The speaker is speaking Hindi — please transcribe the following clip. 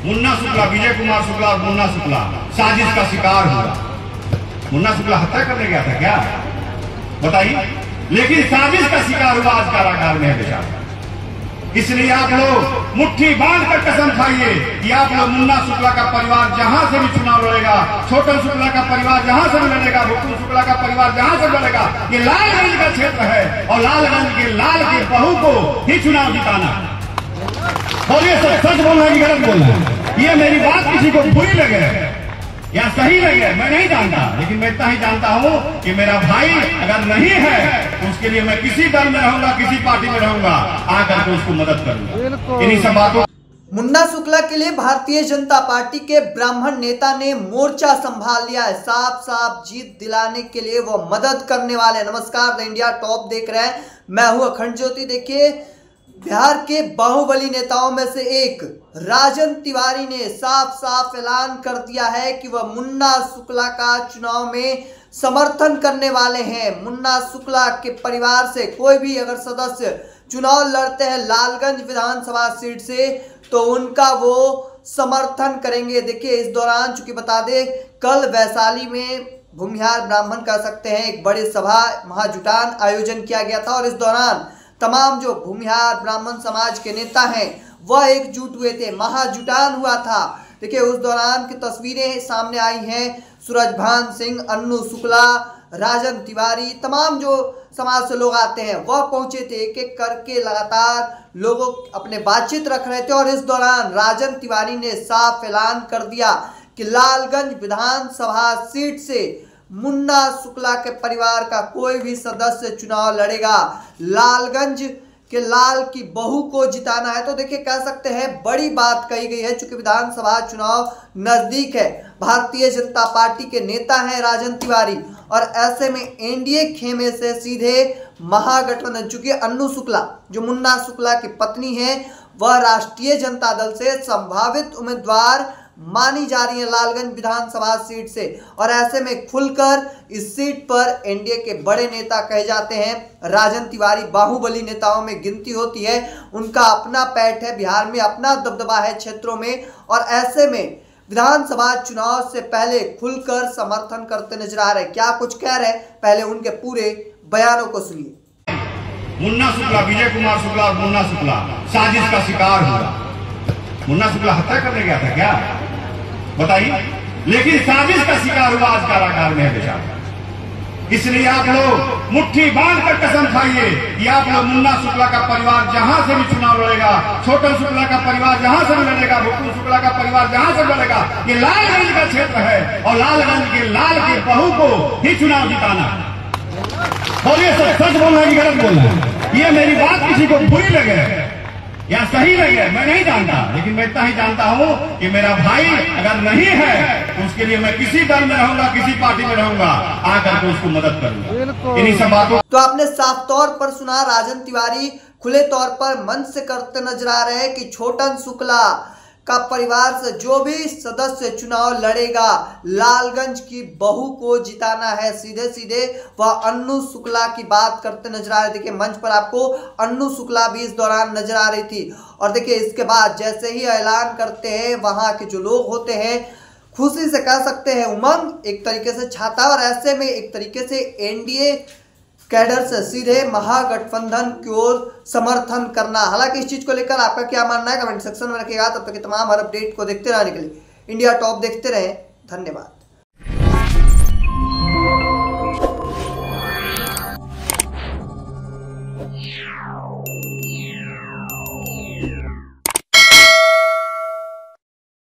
मुन्ना शुक्ला, विजय कुमार शुक्ला और मुन्ना शुक्ला साजिश का शिकार हुआ। मुन्ना शुक्ला हत्या करने गया था क्या, बताइए? लेकिन साजिश का शिकार हुआ, आज कारागार में है बेचारा। इसलिए आप लोग मुट्ठी बांध कर कसम खाइए कि आप लोग मुन्ना शुक्ला का परिवार जहां से भी चुनाव लड़ेगा, छोटन शुक्ला का परिवार जहां से भी लड़ेगा, भुक्कू शुक्ला का परिवार जहां से लड़ेगा, ये लालगंज का क्षेत्र है और लालगंज के लाल के बहू को ही चुनाव जिताना। बोलिए सच बोलना है कि गलत बोलना है? ये मेरी बात किसी को बुरी लगे या सही लगे मैं नहीं जानता, लेकिन मैं इतना ही जानता हूं कि मेरा भाई अगर नहीं है तो उसके लिए मैं किसी दल में रहूंगा, किसी पार्टी में रहूंगा, आकर के उसको मदद करूंगा। इन्हीं सब बातों। मुन्ना शुक्ला के लिए भारतीय जनता पार्टी के ब्राह्मण नेता ने मोर्चा संभाल लिया है। साफ साफ जीत दिलाने के लिए वो मदद करने वाले। नमस्कार, द इंडिया टॉप देख रहे हैं, मैं हूं अखंड ज्योति। देखिए, बिहार के बाहुबली नेताओं में से एक राजन तिवारी ने साफ साफ ऐलान कर दिया है कि वह मुन्ना शुक्ला का चुनाव में समर्थन करने वाले हैं। मुन्ना शुक्ला के परिवार से कोई भी अगर सदस्य चुनाव लड़ते हैं लालगंज विधानसभा सीट से तो उनका वो समर्थन करेंगे। देखिए, इस दौरान चूंकि बता दें कल वैशाली में भूमिहार ब्राह्मण कह सकते हैं एक बड़ी सभा महाजुटान आयोजन किया गया था और इस दौरान तमाम जो भूमिहार ब्राह्मण समाज के नेता हैं वह एकजुट हुए थे, महाजुटान हुआ था। देखिए, उस दौरान की तस्वीरें सामने आई हैं। सूरजभान सिंह, अन्नू शुक्ला, राजन तिवारी, तमाम जो समाज से लोग आते हैं वह पहुंचे थे। एक एक करके लगातार लोगों अपने बातचीत रख रहे थे और इस दौरान राजन तिवारी ने साफ ऐलान कर दिया कि लालगंज विधानसभा सीट से मुन्ना शुक्ला के परिवार का कोई भी सदस्य चुनाव लड़ेगा, लालगंज के लाल की बहू को जिताना है। तो देखिए, कह सकते हैं बड़ी बात कही गई है चूंकि विधानसभा चुनाव नजदीक है। भारतीय जनता पार्टी के नेता हैं राजन तिवारी और ऐसे में एनडीए खेमे से सीधे महागठबंधन, चूंकि अन्नू शुक्ला जो मुन्ना शुक्ला की पत्नी है वह राष्ट्रीय जनता दल से संभावित उम्मीदवार मानी जा रही है लालगंज विधानसभा सीट से और ऐसे में खुलकर इस सीट पर एनडीए के बड़े नेता कहे जाते हैं राजन तिवारी। बाहुबली नेताओं में गिनती होती है, उनका अपना पैठ है, बिहार में अपना दबदबा है क्षेत्रों में और ऐसे में विधानसभा चुनाव से पहले खुलकर समर्थन करते नजर आ रहे। क्या कुछ कह रहे, पहले उनके पूरे बयानों को सुनिए। मुन्ना शुक्ला, विजय कुमार शुक्ला और मुन्ना शुक्ला साजिश का शिकार हुआ। मुन्ना शुक्ला हत्या करने गया था क्या, बताइए? लेकिन साजिश का शिकार हुआ, आज कारागार में है बेचारा। इसलिए आप लोग मुट्ठी बांध कर कसम खाइए कि आप लोग मुन्ना शुक्ला का परिवार जहां से भी चुनाव लड़ेगा, छोटन शुक्ला का परिवार जहां से भी लड़ेगा, भुक्कू शुक्ला का परिवार जहां से लड़ेगा, ये लालगंज का क्षेत्र है और लालगंज के लाल के बहू को ही चुनाव जिताना। बोलिए सच बोलना है कि गलत बोलना है? ये मेरी बात किसी को बुरी लगे या सही लगे मैं नहीं जानता, लेकिन मैं इतना ही जानता हूं कि मेरा भाई अगर नहीं है तो उसके लिए मैं किसी दल में रहूंगा, किसी पार्टी में रहूंगा, आकर के उसको मदद करूंगा। इन्हीं सब बातों। तो आपने साफ तौर पर सुना, राजन तिवारी खुले तौर पर मंच से करते नजर आ रहे हैं कि छोटन शुक्ला का परिवार से जो भी सदस्य चुनाव लड़ेगा लालगंज की बहू को जिताना है। सीधे सीधे वह अन्नू शुक्ला की बात करते नजर आ रहे। देखिए, मंच पर आपको अन्नू शुक्ला भी इस दौरान नजर आ रही थी और देखिए इसके बाद जैसे ही ऐलान करते हैं वहां के जो लोग होते हैं खुशी से कह सकते हैं उमंग एक तरीके से छाता और ऐसे में एक तरीके से एनडीए कैडर से सीधे महागठबंधन की ओर समर्थन करना। हालांकि इस चीज को लेकर आपका क्या मानना है कमेंट सेक्शन में रखिएगा। तब तक तमाम हर अपडेट को देखते रहने के लिए इंडिया टॉप देखते रहें। धन्यवाद।